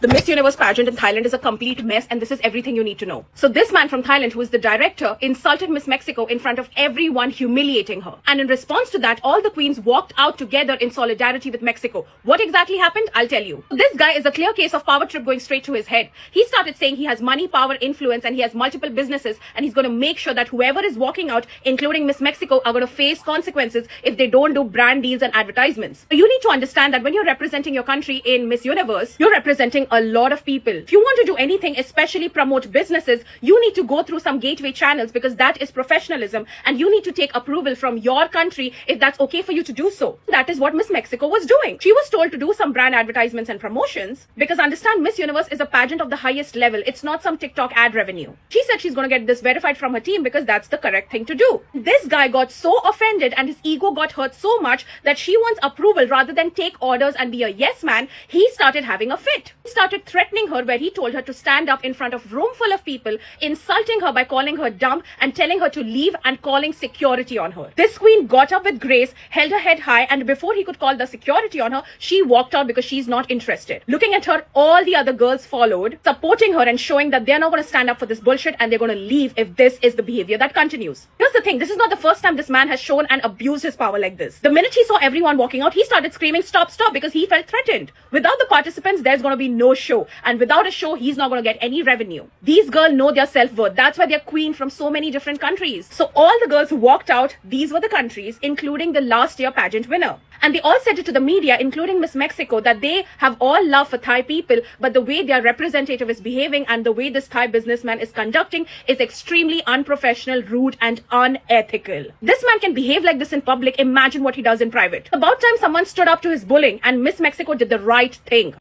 The Miss Universe pageant in Thailand is a complete mess, and this is everything you need to know. So this man from Thailand, who is the director, insulted Miss Mexico in front of everyone, humiliating her. And in response to that, all the queens walked out together in solidarity with Mexico. What exactly happened? I'll tell you. This guy is a clear case of power trip going straight to his head. He started saying he has money, power, influence, and he has multiple businesses, and he's going to make sure that whoever is walking out, including Miss Mexico, are going to face consequences if they don't do brand deals and advertisements. So you need to understand that when you're representing your country in Miss Universe, you're representing a lot of people. If you want to do anything, especially promote businesses, you need to go through some gateway channels, because that is professionalism, and you need to take approval from your country if that's okay for you to do so. That is what Miss Mexico was doing. She was told to do some brand advertisements and promotions, because understand, Miss Universe is a pageant of the highest level. It's not some TikTok ad revenue. She said she's going to get this verified from her team because that's the correct thing to do. This guy got so offended and his ego got hurt so much that she wants approval rather than take orders and be a yes man. He started having a fit. He started threatening her, where he told her to stand up in front of room full of people, insulting her by calling her dumb and telling her to leave and calling security on her. This queen got up with grace, held her head high, and before he could call the security on her, she walked out because she's not interested. Looking at her, all the other girls followed, supporting her and showing that they're not going to stand up for this bullshit and they're going to leave if this is the behavior that continues. Here's the thing, this is not the first time this man has shown and abused his power like this. The minute he saw everyone walking out, he started screaming, "Stop, stop," because he felt threatened. Without the participants, there's going to be no show. And without a show, he's not going to get any revenue. These girls know their self-worth. That's why they're queen from so many different countries. So all the girls who walked out, these were the countries, including the last year pageant winner. And they all said it to the media, including Miss Mexico, that they have all love for Thai people, but the way their representative is behaving and the way this Thai businessman is conducting is extremely unprofessional, rude, and unethical. This man can behave like this in public. Imagine what he does in private. About time someone stood up to his bullying, and Miss Mexico did the right thing.